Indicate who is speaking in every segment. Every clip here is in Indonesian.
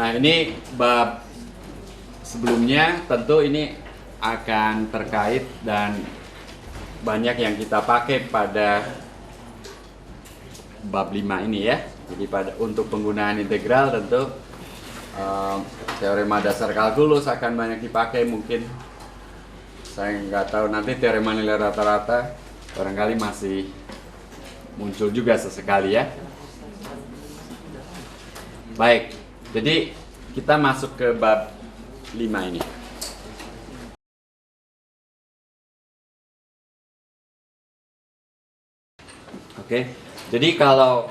Speaker 1: Nah, ini bab sebelumnya tentu ini akan terkait dan banyak yang kita pakai pada bab 5 ini ya. Jadi untuk penggunaan integral tentu teorema dasar kalkulus akan banyak dipakai. Mungkin saya nggak tahu, nanti teorema nilai rata-rata barangkali masih muncul juga sesekali ya. Baik, jadi kita masuk ke bab 5 ini. Oke, jadi kalau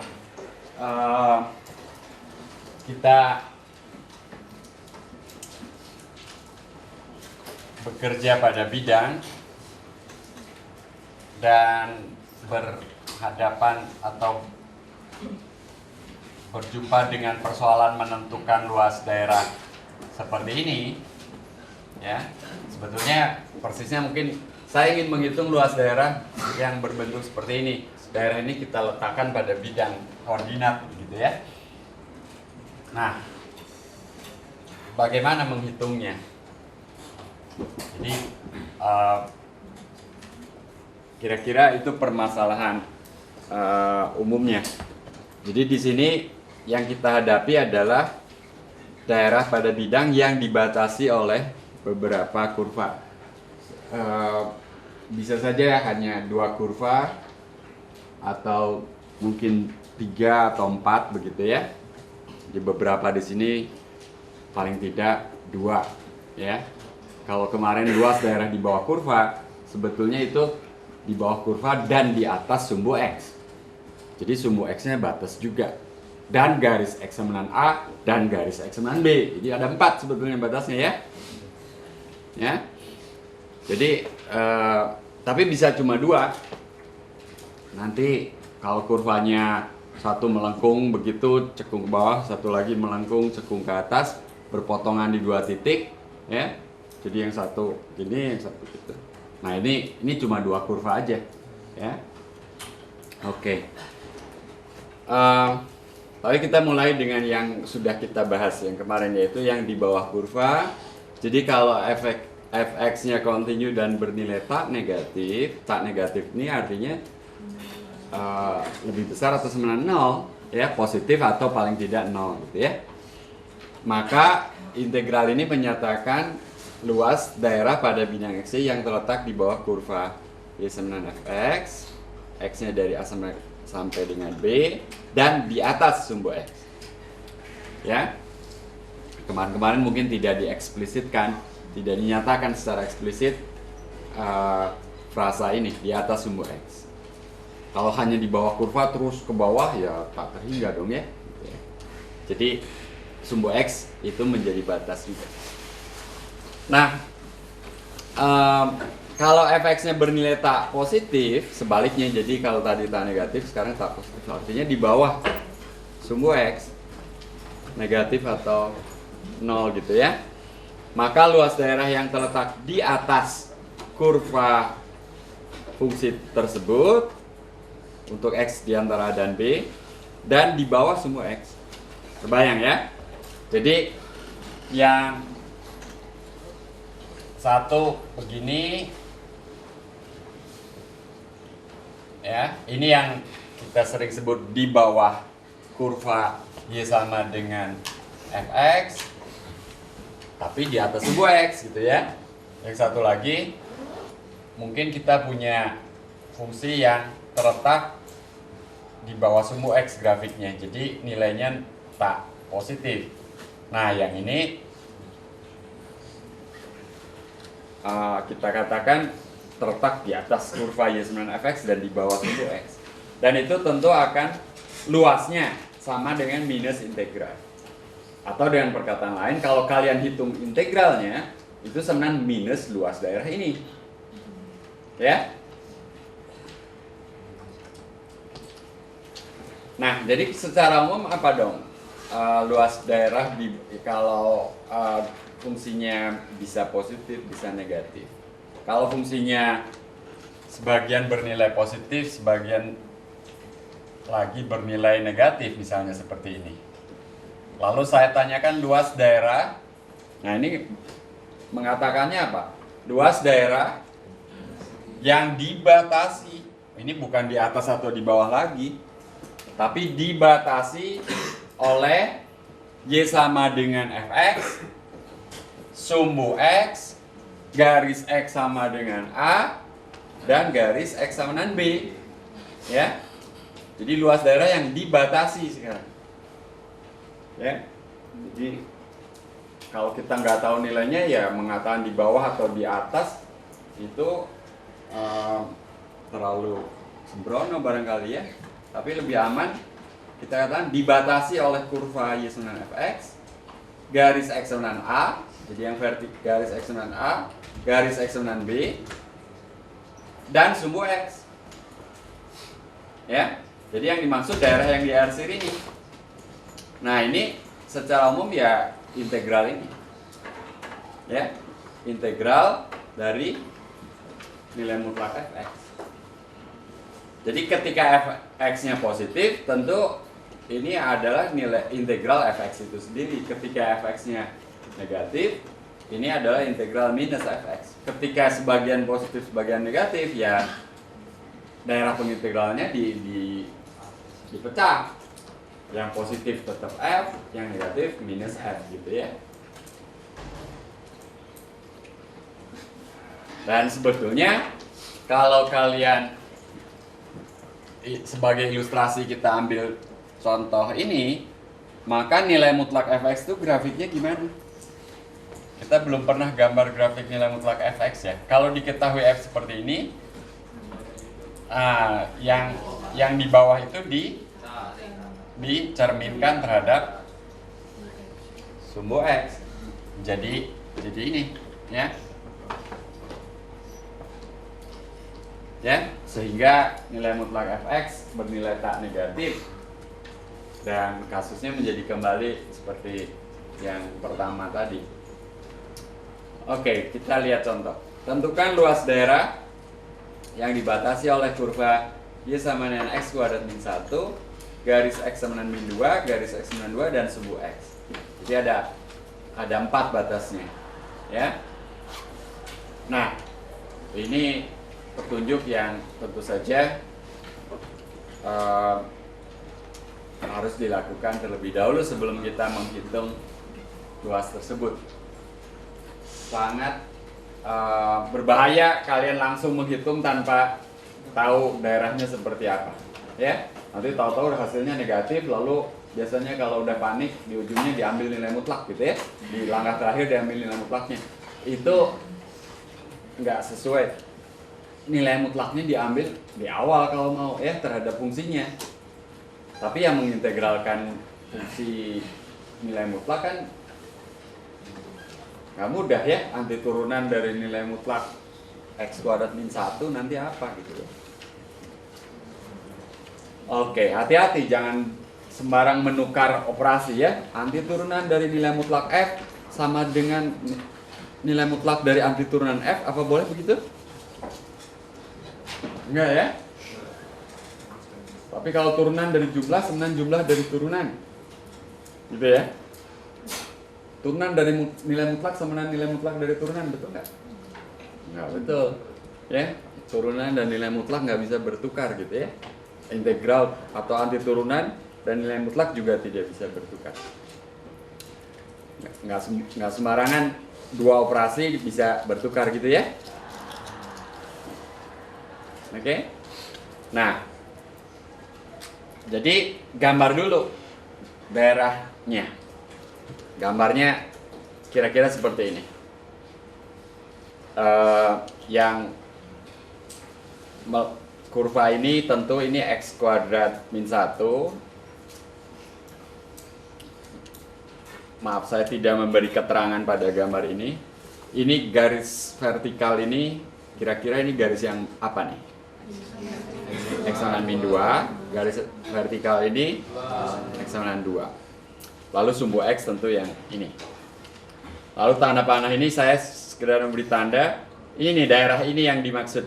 Speaker 1: kita bekerja pada bidang dan berhadapan atau berjumpa dengan persoalan menentukan luas daerah seperti ini, ya, sebetulnya persisnya mungkin saya ingin menghitung luas daerah yang berbentuk seperti ini. Daerah ini kita letakkan pada bidang koordinat, gitu ya. Nah, bagaimana menghitungnya? Jadi kira-kira itu permasalahan umumnya. Jadi di sini yang kita hadapi adalah daerah pada bidang yang dibatasi oleh beberapa kurva. Bisa saja hanya 2 kurva atau mungkin 3 atau 4 begitu ya. Di beberapa di sini paling tidak 2 ya. Kalau kemarin luas daerah di bawah kurva, sebetulnya itu di bawah kurva dan di atas sumbu X. Jadi sumbu X-nya batas juga. Dan garis eksaminan A dan garis eksaminan B. Jadi ada 4 sebetulnya batasnya ya. Ya. Jadi tapi bisa cuma 2. Nanti kalau kurvanya satu melengkung begitu cekung ke bawah, satu lagi melengkung cekung ke atas, berpotongan di 2 titik ya. Jadi yang satu gini, yang satu gitu. Nah, ini cuma 2 kurva aja ya. Oke. Tapi kita mulai dengan yang sudah kita bahas yang kemarin, yaitu yang di bawah kurva. Jadi kalau fx-nya kontinu dan bernilai tak negatif ini artinya lebih besar atau sama 0 ya, positif atau paling tidak 0 gitu ya. Maka integral ini menyatakan luas daerah pada bidang x yang terletak di bawah kurva y sama dengan fx, x-nya dari A sampai dengan B, dan di atas sumbu X. Ya. Kemarin-kemarin mungkin tidak dieksplisitkan, tidak dinyatakan secara eksplisit frasa ini di atas sumbu X. Kalau hanya di bawah kurva terus ke bawah ya tak terhingga dong ya. Jadi sumbu X itu menjadi batas juga. Nah, kalau fx-nya bernilai tak positif, sebaliknya, jadi kalau tadi tak negatif, sekarang tak positif, artinya di bawah sumbu X, negatif atau 0 gitu ya. Maka luas daerah yang terletak di atas kurva fungsi tersebut untuk X di antara A dan B, dan di bawah sumbu X. Terbayang ya? Jadi yang satu begini ya, ini yang kita sering sebut di bawah kurva Y sama dengan fx, tapi di atas sumbu X gitu ya. Yang satu lagi mungkin kita punya fungsi yang terletak di bawah sumbu X grafiknya, jadi nilainya tak positif. Nah, yang ini kita katakan terletak di atas kurva Y sama dengan fx dan di bawah sumbu X. Dan itu tentu akan luasnya sama dengan minus integral. Atau dengan perkataan lain, kalau kalian hitung integralnya, itu sama dengan minus luas daerah ini. Ya. Nah, jadi secara umum apa dong? Luas daerah kalau fungsinya bisa positif, bisa negatif. Kalau fungsinya sebagian bernilai positif, sebagian lagi bernilai negatif, misalnya seperti ini. Lalu saya tanyakan luas daerah. Nah ini mengatakannya apa? Luas daerah yang dibatasi. Ini bukan di atas atau di bawah lagi, tapi dibatasi oleh Y sama dengan Fx, sumbu X, garis X sama dengan A, dan garis X sama dengan B. Ya. Jadi luas daerah yang dibatasi sekarang. Ya. Jadi kalau kita nggak tahu nilainya ya mengatakan di bawah atau di atas itu terlalu sembrono barangkali ya. Tapi lebih aman kita katakan dibatasi oleh kurva Y sama dengan Fx, garis X sama dengan A, jadi yang garis X sama dengan A, garis X sama dengan B, dan sumbu X. Ya, jadi yang dimaksud daerah yang diarsir ini. Nah ini secara umum ya integral ini, ya integral dari nilai mutlak Fx. Jadi ketika Fx-nya positif, tentu ini adalah nilai integral Fx itu sendiri. Ketika Fx-nya negatif, ini adalah integral minus Fx. Ketika sebagian positif, sebagian negatif, ya daerah pengintegralnya dipecah. Yang positif tetap F, yang negatif minus F gitu ya. Dan sebetulnya kalau kalian sebagai ilustrasi kita ambil contoh ini, maka nilai mutlak Fx itu grafiknya gimana? Kita belum pernah gambar grafik nilai mutlak Fx ya. Kalau diketahui F seperti ini, yang di bawah itu dicerminkan terhadap sumbu X. Jadi ini ya. Ya, sehingga nilai mutlak Fx bernilai tak negatif dan kasusnya menjadi kembali seperti yang pertama tadi. Oke, kita lihat contoh. Tentukan luas daerah yang dibatasi oleh kurva Y sama dengan X kuadrat min 1, garis X sama dengan min 2, garis X sama dengan 2, dan sumbu X. Jadi ada 4 batasnya ya. Nah, ini petunjuk yang tentu saja harus dilakukan terlebih dahulu sebelum kita menghitung luas tersebut. Sangat berbahaya kalian langsung menghitung tanpa tahu daerahnya seperti apa ya. Nanti tahu-tahu hasilnya negatif, lalu biasanya kalau udah panik di ujungnya diambil nilai mutlak gitu ya. Di langkah terakhir diambil nilai mutlaknya. Itu nggak sesuai. Nilai mutlaknya diambil di awal kalau mau ya terhadap fungsinya. Tapi yang mengintegralkan fungsi nilai mutlak kan nggak mudah ya. Anti turunan dari nilai mutlak X kuadrat min 1 nanti apa gitu ya. Oke, hati-hati jangan sembarang menukar operasi ya. Anti turunan dari nilai mutlak F sama dengan nilai mutlak dari anti turunan F, apa boleh begitu? Enggak ya? Tapi kalau turunan dari jumlah sama jumlah dari turunan, gitu ya? Turunan dari nilai mutlak sama dengan nilai mutlak dari turunan, betul nggak? Nggak betul, ya? Turunan dan nilai mutlak nggak bisa bertukar, gitu ya? Integral atau anti turunan dan nilai mutlak juga tidak bisa bertukar. Nggak sembarangan dua operasi bisa bertukar, gitu ya? Oke? Nah, jadi gambar dulu daerahnya. Gambarnya kira-kira seperti ini. Yang kurva ini tentu ini X kuadrat min 1. Maaf, saya tidak memberi keterangan pada gambar ini. Ini garis vertikal ini, kira-kira ini garis yang apa nih? X sama min 2. Garis vertikal ini X sama 2. Lalu sumbu X tentu yang ini. Lalu tanda panah ini saya sekedar memberi tanda. Ini daerah ini yang dimaksud.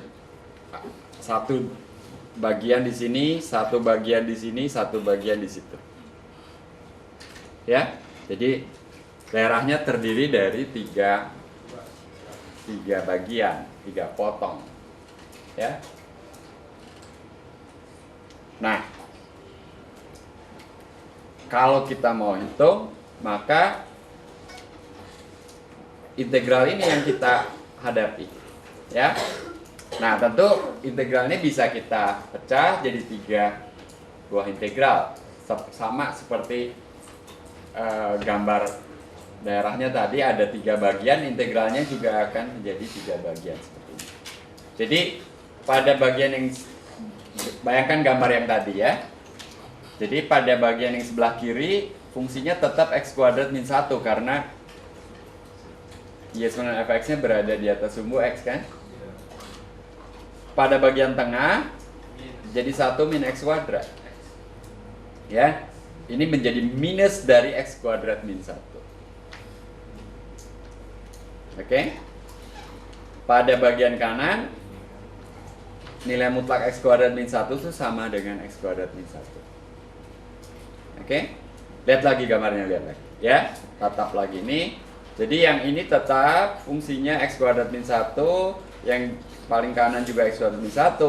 Speaker 1: Satu bagian di sini, satu bagian di sini, satu bagian di situ. Ya. Jadi daerahnya terdiri dari tiga bagian, 3 potong, ya. Nah, kalau kita mau hitung, maka integral ini yang kita hadapi, ya. Nah, tentu integral ini bisa kita pecah jadi 3 buah integral, sama seperti gambar daerahnya tadi ada 3 bagian, integralnya juga akan menjadi 3 bagian seperti ini. Jadi pada bagian yang, bayangkan gambar yang tadi ya. Jadi pada bagian yang sebelah kiri fungsinya tetap x kuadrat min 1 karena y sama fx nya berada di atas sumbu x kan. Pada bagian tengah jadi 1 min x kuadrat. Ya, ini menjadi minus dari x kuadrat min 1. Oke. Pada bagian kanan nilai mutlak x kuadrat min 1 itu sama dengan x kuadrat min 1. Oke. Lihat lagi gambarnya, lihat lagi. Ya, tatap lagi ini. Jadi yang ini tetap fungsinya x kuadrat min 1, yang paling kanan juga x kuadrat min 1.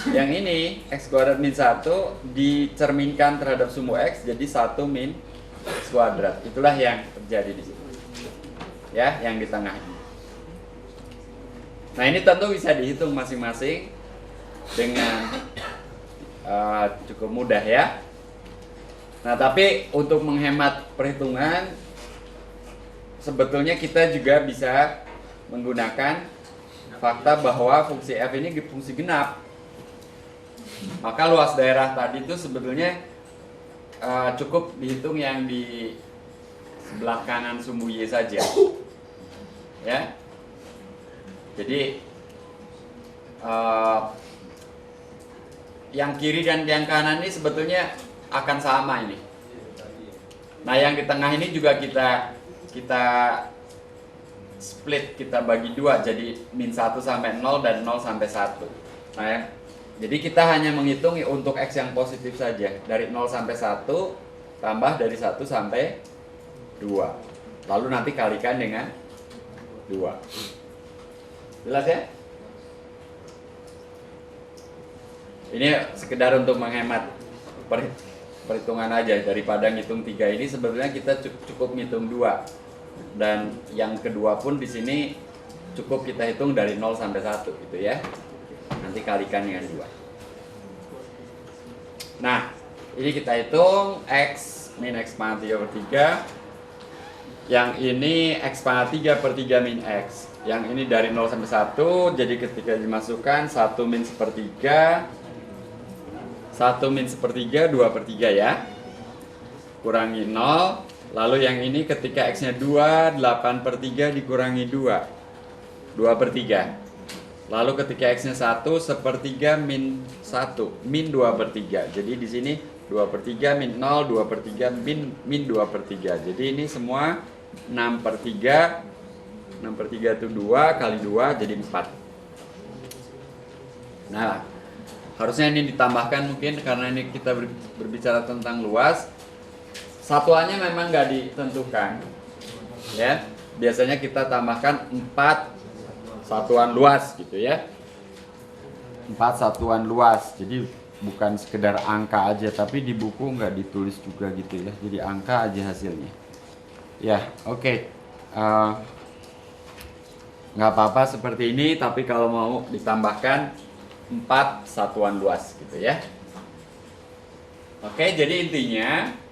Speaker 1: Yang ini x kuadrat min 1 dicerminkan terhadap sumbu x jadi 1 min x kuadrat. Itulah yang terjadi di sini. Ya, yang di tengah ini. Nah, ini tentu bisa dihitung masing-masing dengan cukup mudah ya. Nah, tapi untuk menghemat perhitungan sebetulnya kita juga bisa menggunakan fakta bahwa fungsi f ini fungsi genap. Maka luas daerah tadi itu sebetulnya cukup dihitung yang di sebelah kanan sumbu y saja. Ya. Jadi yang kiri dan yang kanan ini sebetulnya akan sama ini. Nah, yang di tengah ini juga kita split, kita bagi 2 jadi min 1 sampai 0 dan 0 sampai 1. Nah, ya. Jadi kita hanya menghitung untuk x yang positif saja, dari 0 sampai 1 tambah dari 1 sampai 2. Lalu nanti kalikan dengan 2. Jelas ya? Ini sekedar untuk menghemat perhitungan aja, daripada ngitung 3 ini sebetulnya kita cukup ngitung 2. Dan yang kedua pun di sini cukup kita hitung dari 0 sampai 1 gitu ya. Nanti kalikan dengan 2. Nah, ini kita hitung x min x pangkat 3 per 3. Yang ini x pangkat 3 per 3 min x. Yang ini dari 0 sampai 1. Jadi ketika dimasukkan 1 min sepertiga, 1 min sepertiga 2 per 3 ya. Kurangi 0. Lalu yang ini ketika x nya 2, 8 per 3 dikurangi 2. 2 per 3. Lalu ketika x nya 1, sepertiga min 1, min 2 per 3. Jadi di sini 2 per 3 min 0, 2 per 3 min 2 per 3. Jadi ini semua 6 per 3. 6 per 3 itu 2 kali 2 jadi 4. Nah, harusnya ini ditambahkan mungkin karena ini kita berbicara tentang luas. Satuannya memang nggak ditentukan. Ya, biasanya kita tambahkan 4 satuan luas gitu ya. 4 satuan luas. Jadi bukan sekedar angka aja, tapi di buku nggak ditulis juga gitu ya. Jadi angka aja hasilnya. Ya, oke. Nggak apa-apa seperti ini, tapi kalau mau ditambahkan 4 satuan luas gitu ya. Oke, jadi intinya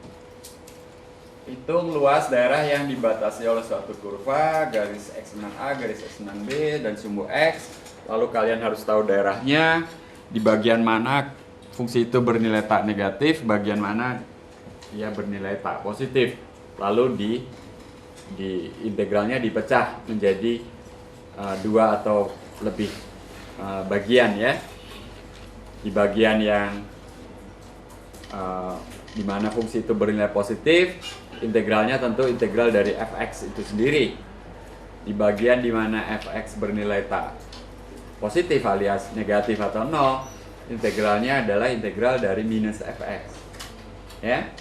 Speaker 1: hitung luas daerah yang dibatasi oleh suatu kurva, garis X6A, garis X6B, dan sumbu X. Lalu kalian harus tahu daerahnya, di bagian mana fungsi itu bernilai tak negatif, bagian mana ia bernilai tak positif. Lalu di integralnya dipecah menjadi 2 atau lebih bagian ya. Di bagian yang di mana fungsi itu bernilai positif, integralnya tentu integral dari fx itu sendiri. Di bagian di mana fx bernilai tak positif alias negatif atau 0, integralnya adalah integral dari minus fx. Ya.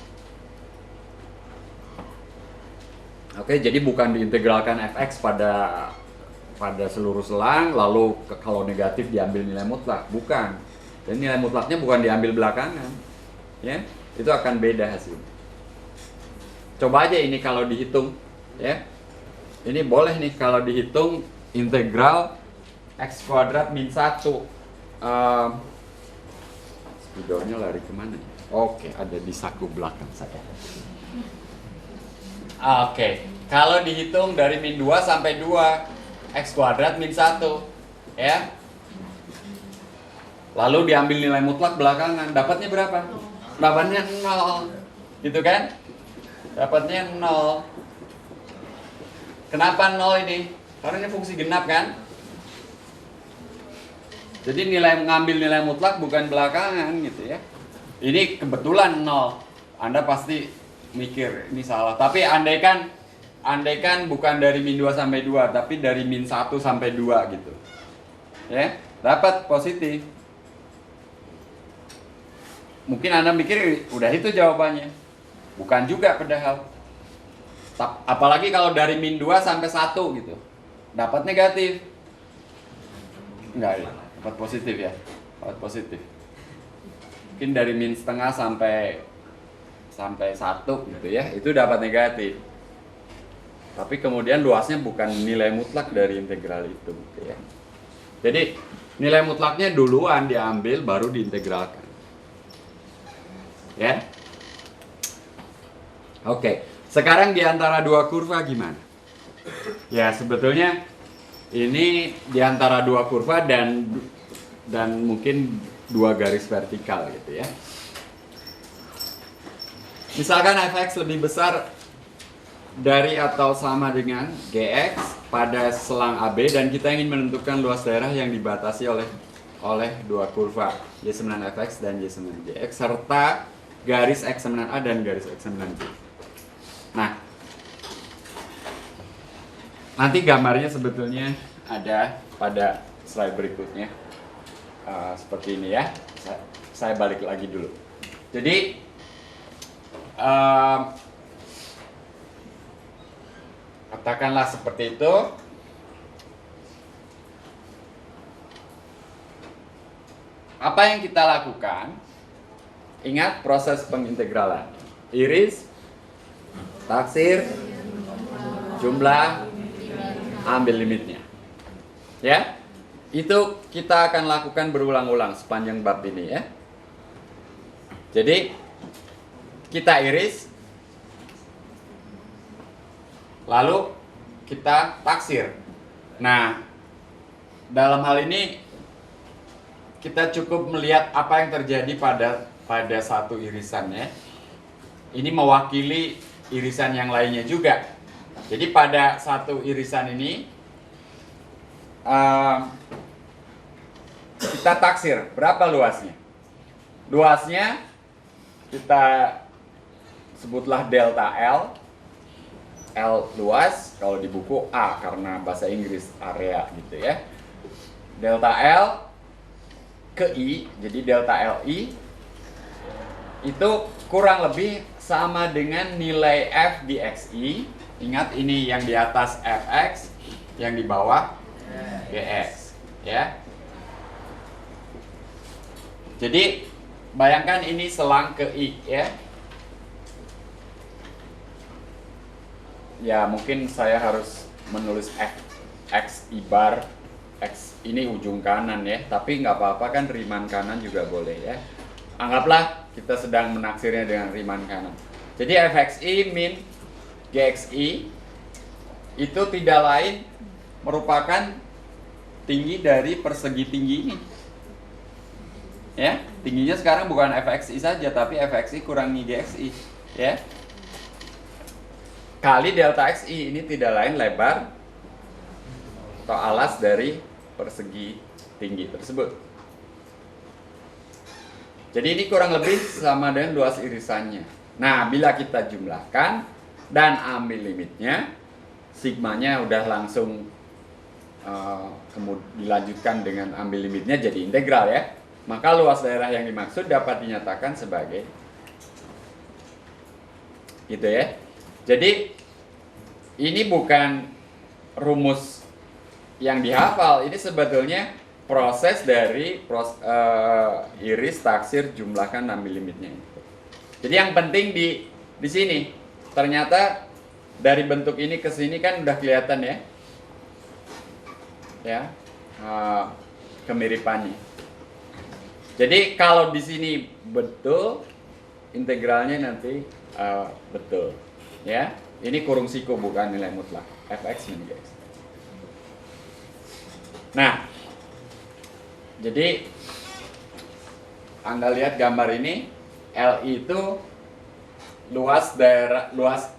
Speaker 1: Oke, jadi bukan diintegralkan fx pada seluruh selang, lalu kalau negatif diambil nilai mutlak, bukan. Dan nilai mutlaknya bukan diambil belakangan, ya, itu akan beda hasil. Coba aja ini kalau dihitung, ya, ini boleh nih kalau dihitung integral x kuadrat min 1. Spidolnya lari kemana ya? Oke, ada di saku belakang saya. Oke, kalau dihitung dari min 2 sampai 2, x kuadrat min 1, ya. Lalu diambil nilai mutlak belakangan, dapatnya berapa? Dapatnya 0, gitu kan? Dapatnya 0. Kenapa 0 ini? Karena ini fungsi genap kan? Jadi ngambil nilai mutlak bukan belakangan gitu ya. Ini kebetulan 0. Anda pasti mikir ini salah, tapi andaikan bukan dari min 2 sampai 2, tapi dari min 1 sampai 2 gitu, ya, dapat positif. Mungkin Anda mikir udah itu jawabannya, bukan juga padahal. Apalagi kalau dari min 2 sampai 1 gitu, dapat negatif. Enggak, dapat positif ya, dapat positif. Mungkin dari min setengah sampai 1 gitu ya, itu dapat negatif. Tapi kemudian luasnya bukan nilai mutlak dari integral itu gitu ya. Jadi nilai mutlaknya duluan diambil baru diintegralkan. Ya. Oke, sekarang di antara dua kurva gimana? Ya, sebetulnya ini di antara dua kurva dan mungkin dua garis vertikal gitu ya. Misalkan fx lebih besar dari atau sama dengan gx pada selang AB dan kita ingin menentukan luas daerah yang dibatasi oleh dua kurva y9fx dan y9gx serta garis x9a dan garis x9b. Nah, nanti gambarnya sebetulnya ada pada slide berikutnya. Seperti ini ya. Saya balik lagi dulu. Jadi katakanlah seperti itu. Apa yang kita lakukan? Ingat proses pengintegralan. Iris, taksir, jumlah, ambil limitnya. Ya, itu kita akan lakukan berulang-ulang sepanjang bab ini ya. Jadi kita iris, lalu kita taksir. Nah, dalam hal ini kita cukup melihat apa yang terjadi pada satu irisan ya. Ini mewakili irisan yang lainnya juga. Jadi pada satu irisan ini kita taksir berapa luasnya. Luasnya kita sebutlah delta L. L luas, kalau di buku A karena bahasa Inggris area gitu ya. Delta L ke I, jadi delta LI itu kurang lebih sama dengan nilai F di XI. Ingat ini yang di atas Fx, yang di bawah Gx ya. Jadi bayangkan ini selang ke I ya. Ya mungkin saya harus menulis X I bar, X ini ujung kanan ya, tapi nggak apa-apa kan, riman kanan juga boleh ya. Anggaplah kita sedang menaksirnya dengan riman kanan. Jadi Fxi min Gxi itu tidak lain merupakan tinggi dari persegi tinggi ini. Ya, tingginya sekarang bukan Fxi saja, tapi Fxi kurangi Gxi ya. Kali delta xi, ini tidak lain lebar atau alas dari persegi tinggi tersebut. Jadi ini kurang lebih sama dengan luas irisannya. Nah, bila kita jumlahkan dan ambil limitnya, sigmanya udah langsung kemudian dilanjutkan dengan ambil limitnya jadi integral ya. Maka luas daerah yang dimaksud dapat dinyatakan sebagai gitu ya. Jadi ini bukan rumus yang dihafal, ini sebetulnya proses dari iris, taksir, jumlahkan, ambil limitnya. Jadi yang penting di sini, ternyata dari bentuk ini ke sini kan udah kelihatan ya, kemiripannya. Jadi kalau di sini betul, integralnya nanti betul, ya. Ini kurung siku bukan nilai mutlak, fx min gx. Nah, jadi Anda lihat gambar ini, LI itu luas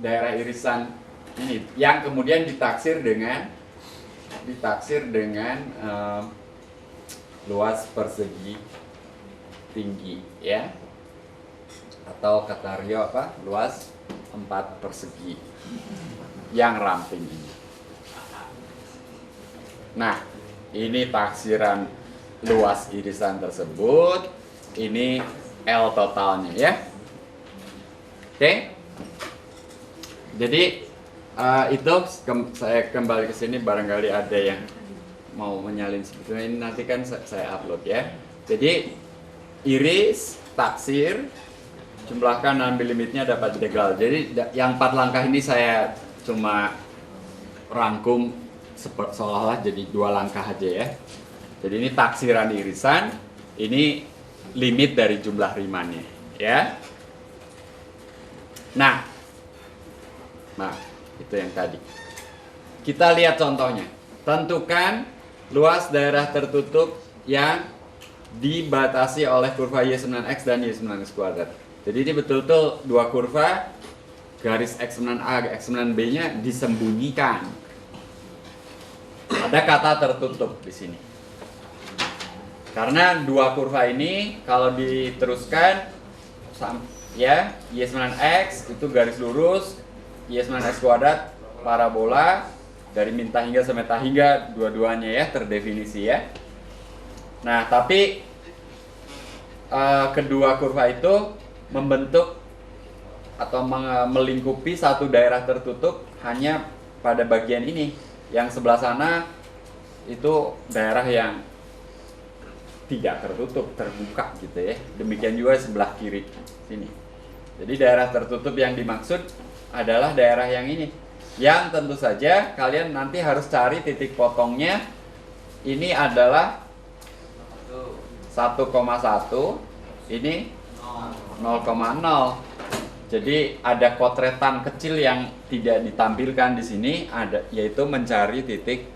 Speaker 1: daerah irisan ini yang kemudian ditaksir dengan luas persegi tinggi, ya, atau kata Rio apa, luas 4 persegi yang ramping ini. Nah, ini taksiran luas irisan tersebut, ini L totalnya, ya. Oke. Jadi itu saya kembali ke sini, barangkali ada yang mau menyalin sebetulnya ini nanti kan saya upload, ya. Jadi iris, taksir, jumlahkan, ambil limitnya, dapat integral. Jadi yang 4 langkah ini saya cuma rangkum seolah-olah jadi 2 langkah aja, ya. Jadi ini taksiran irisan, ini limit dari jumlah Riemannnya, ya. Nah, itu yang tadi. Kita lihat contohnya. Tentukan luas daerah tertutup yang dibatasi oleh kurva Y9X dan Y9X kuadrat. Jadi ini betul-betul 2 kurva, garis X9A, X9B-nya disembunyikan. Ada kata tertutup di sini. Karena 2 kurva ini kalau diteruskan, ya, Y9X itu garis lurus, Y9X kuadrat parabola, dari min hingga sampai hingga dua-duanya, ya, terdefinisi, ya. Nah, tapi kedua kurva itu membentuk atau melingkupi satu daerah tertutup hanya pada bagian ini. Yang sebelah sana itu daerah yang tidak tertutup, terbuka gitu, ya. Demikian juga sebelah kiri sini. Jadi daerah tertutup yang dimaksud adalah daerah yang ini. Yang tentu saja kalian nanti harus cari titik potongnya. Ini adalah 1,1, ini 0,0. Jadi ada potretan kecil yang tidak ditampilkan di sini, yaitu mencari titik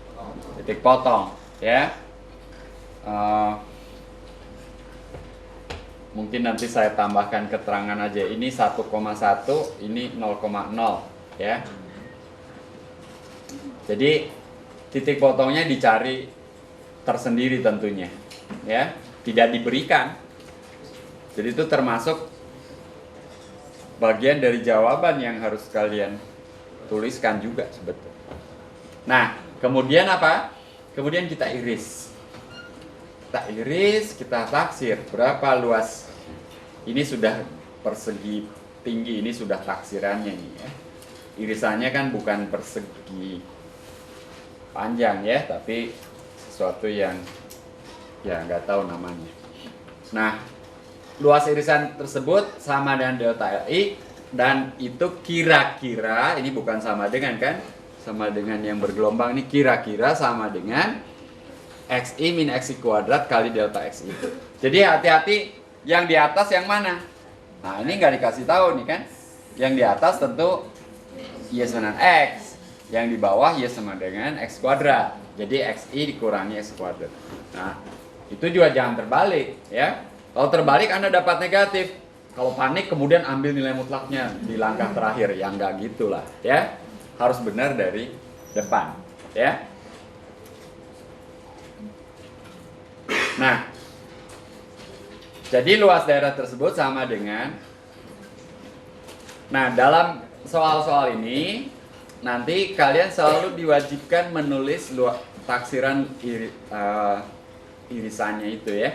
Speaker 1: potong, ya. Mungkin nanti saya tambahkan keterangan aja. Ini 1,1, ini 0,0, ya. Jadi titik potongnya dicari tersendiri tentunya, ya. Tidak diberikan. Jadi itu termasuk bagian dari jawaban yang harus kalian tuliskan juga sebetulnya. Nah, kemudian apa? Kemudian kita iris. Kita taksir berapa luas. Ini sudah persegi tinggi, ini sudah taksirannya nih, ya. Irisannya kan bukan persegi panjang, ya, tapi sesuatu yang ya nggak tahu namanya. Nah, luas irisan tersebut sama dengan delta LI, dan itu kira-kira, ini bukan sama dengan kan, sama dengan yang bergelombang, ini kira-kira sama dengan XI min XI kuadrat kali delta XI. Jadi hati-hati, yang di atas yang mana? Nah, ini nggak dikasih tahu nih kan. Yang di atas tentu Y sama dengan X, yang di bawah Y sama dengan X kuadrat. Jadi XI dikurangi X kuadrat. Nah, itu juga jangan terbalik, ya. Kalau terbalik Anda dapat negatif. Kalau panik kemudian ambil nilai mutlaknya di langkah terakhir, yang nggak gitulah, ya. Harus benar dari depan, ya. Nah, jadi luas daerah tersebut sama dengan, nah, dalam soal-soal ini nanti kalian selalu diwajibkan menulis taksiran irisannya itu, ya.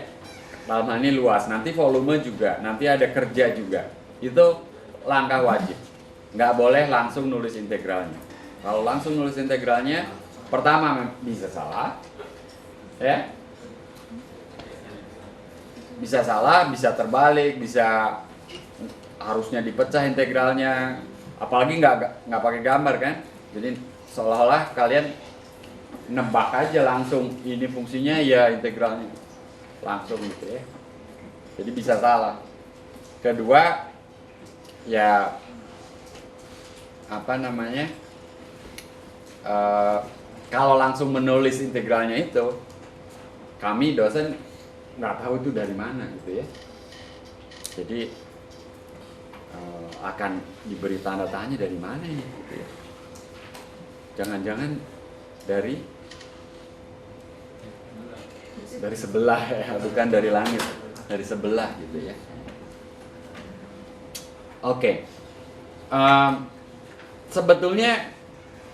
Speaker 1: Dalam hal ini luas, nanti volume juga, nanti ada kerja juga. Itu langkah wajib. Nggak boleh langsung nulis integralnya. Kalau langsung nulis integralnya, pertama bisa salah, ya, bisa salah, bisa terbalik, bisa harusnya dipecah integralnya, apalagi nggak pakai gambar kan, jadi seolah-olah kalian nebak aja langsung ini fungsinya ya integralnya langsung gitu ya, jadi bisa salah. Kedua, ya apa namanya? Kalau langsung menulis integralnya itu, kami dosen nggak tahu itu dari mana gitu ya. Jadi akan diberi tanda tanya dari mana ini gitu ya. Jangan-jangan dari sebelah ya, bukan dari langit, dari sebelah gitu ya. Oke. Sebetulnya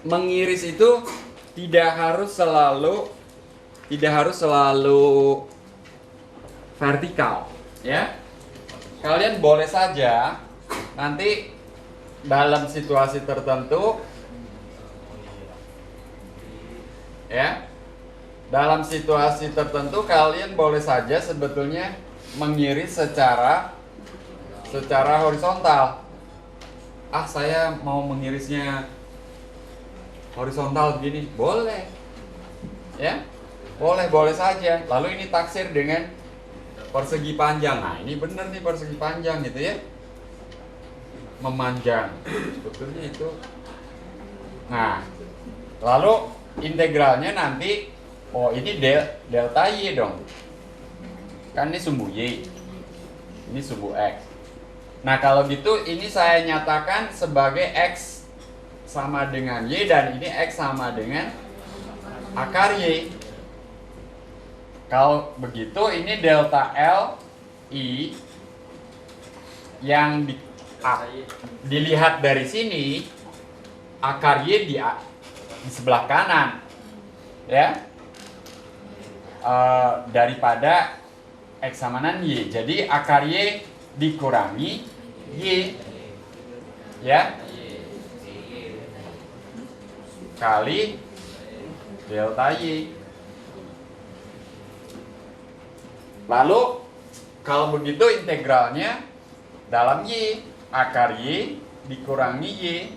Speaker 1: mengiris itu tidak harus selalu vertikal, ya. Kalian boleh saja nanti dalam situasi tertentu, ya, dalam situasi tertentu kalian boleh saja sebetulnya mengiris secara horizontal. Saya mau mengirisnya horizontal begini, boleh, ya, boleh saja. Lalu ini taksir dengan persegi panjang. Nah, ini benar nih persegi panjang gitu ya, memanjang sebetulnya itu. Nah, lalu integralnya nanti, ini delta y dong, kan ini sumbu y, ini sumbu x. Nah, kalau gitu ini saya nyatakan sebagai x sama dengan y, dan ini x sama dengan akar y. Kalau begitu ini delta L I yang dilihat dari sini, akar y di sebelah kanan, ya, daripada x sama dengan y. Jadi akar y dikurangi y, ya, kali delta y. Lalu kalau begitu integralnya dalam y, akar y dikurangi y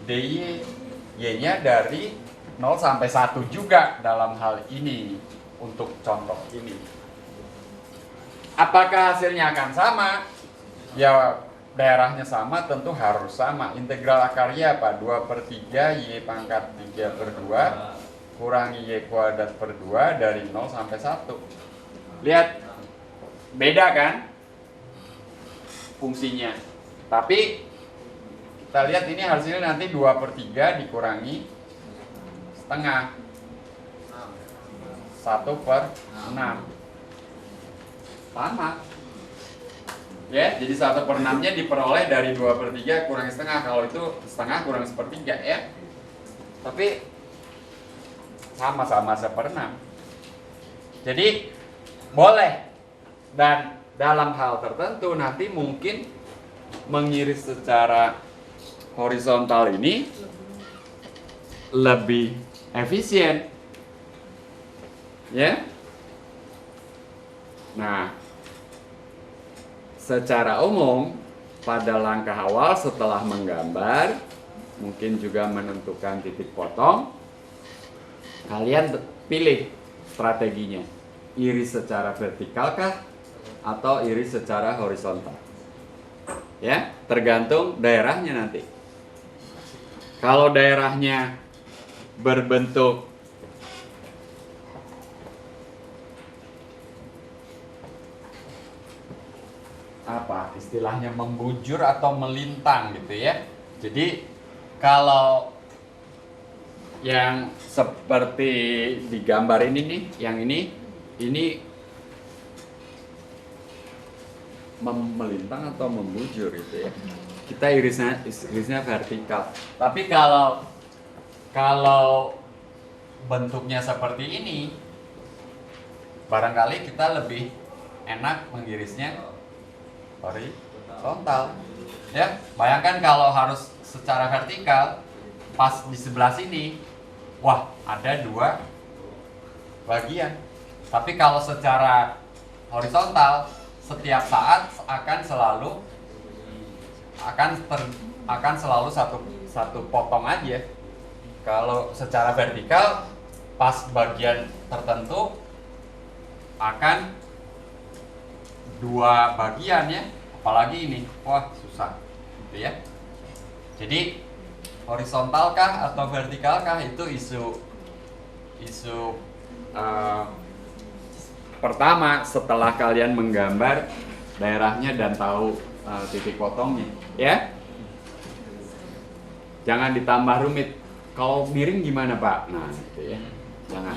Speaker 1: dy, y-nya dari 0 sampai 1 juga dalam hal ini untuk contoh ini. Apakah hasilnya akan sama? Ya, daerahnya sama, tentu harus sama. Integral akar y apa? 2/3 y pangkat 3/2 kurangi y kuadrat per 2 dari 0 sampai 1. Lihat, beda kan fungsinya. Tapi kita lihat ini hasilnya nanti 2/3 dikurangi setengah, 1/6. Sama, ya, jadi 1/6-nya diperoleh dari 2/3 kurangi setengah. Kalau itu setengah kurang 1/3 ya, tapi sama-sama 1/6. Jadi boleh, dan dalam hal tertentu nanti mungkin mengiris secara horizontal ini lebih efisien, ya. Nah, secara umum pada langkah awal setelah menggambar, mungkin juga menentukan titik potong, kalian pilih strateginya. Iris secara vertikal kah atau iris secara horizontal? Ya, tergantung daerahnya nanti. Kalau daerahnya berbentuk apa istilahnya, membujur atau melintang gitu ya. Jadi kalau yang seperti di gambar ini nih, yang ini melintang atau membujur gitu ya. Kita irisnya vertikal. Tapi kalau bentuknya seperti ini, barangkali kita lebih enak mengirisnya horizontal. Ya, bayangkan kalau harus secara vertikal, pas di sebelah sini, wah ada 2 bagian. Tapi kalau secara horizontal, setiap saat akan selalu satu potong aja. Kalau secara vertikal, pas bagian tertentu akan 2 bagian ya. Apalagi ini, wah susah, gitu ya. Jadi horizontalkah atau vertikalkah itu isu pertama setelah kalian menggambar daerahnya dan tahu titik potongnya, ya. Jangan ditambah rumit. Kalau miring gimana Pak? Nah, gitu ya. Jangan.